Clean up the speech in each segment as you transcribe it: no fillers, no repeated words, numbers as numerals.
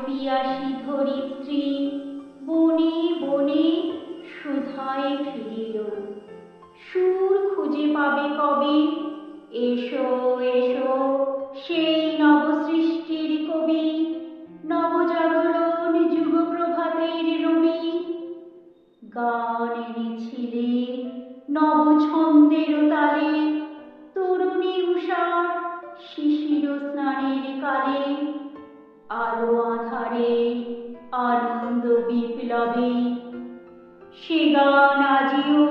পিয়াসী ধরিত্রী বনে বনে সুধায় ফিরিল। সুর খুঁজে পাবে কবে? এসো এসো সেই নবসৃষ্টির কবি, নবজাগরণ যুগ প্রভাতের রবি। গান এনেছিলে নবছন্দের তালে, তরুণী উষার শিশির স্নানের কালে। আলো আঁধারে আনন্দ বিপ্লবে, সে গান আজিও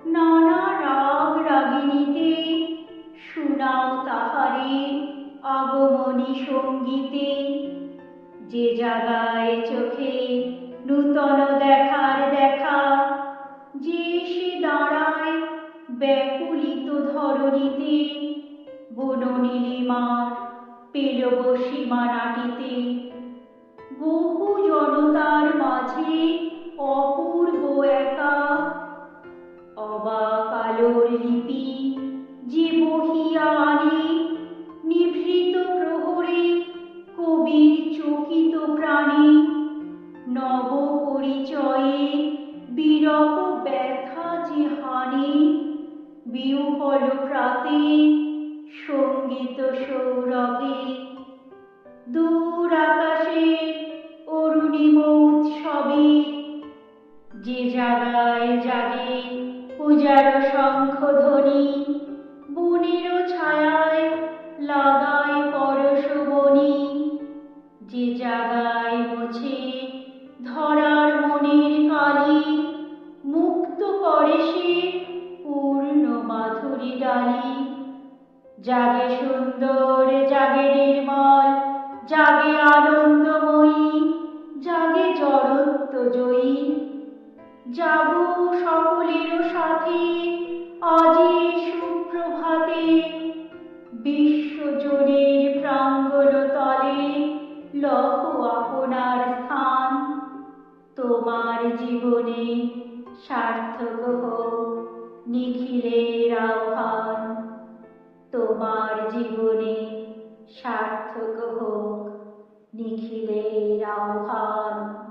নানা রাগ রাগিণীতে। শুনাও তাহারে আগমনী সঙ্গীতে। যে জাগায় চোখে নূতন দেখার দেখা, যে সে দাঁড়ায় ব্যাকুলিত ধরণীতে। বননীলিমার পেলব সীমা নাটিতে, বহু জনতার মাঝে অপূর্ব একা। অবাক আলোর লিপি যে বহিয়া আনে, নিভৃত প্রহরে কবির চকিত প্রাণে। নব পরিচয়ে বিরহ ব্যথা যে হানে, বিহ্বল প্রাতে সঙ্গীত সৌরভে। দূর আকাশে অরুণিম উৎসবে, যে জাগায় জাগে পূজার শঙ্খধ্বনি। বনের ছায়ায় লাগায় পরশবনি, যে জাগায় মোছে ধরার মনের কালি। মুক্ত করে সে পূর্ণ মাধুরী ডালি। জাগে সুন্দর, জাগে নির্মল, জাগে আনন্দময়ী, জাগে জড়ত্ব জয়ী। জাগো সকলের সাথে আজি সুপ্রভাতে, বিশ্বজনের প্রাঙ্গণ তলে লহ আপনার স্থান। তোমার জীবনে সার্থক হোক নিখিলের আহ্বান। তোমার জীবনে সার্থক হোক নিখিলের আহ্বান।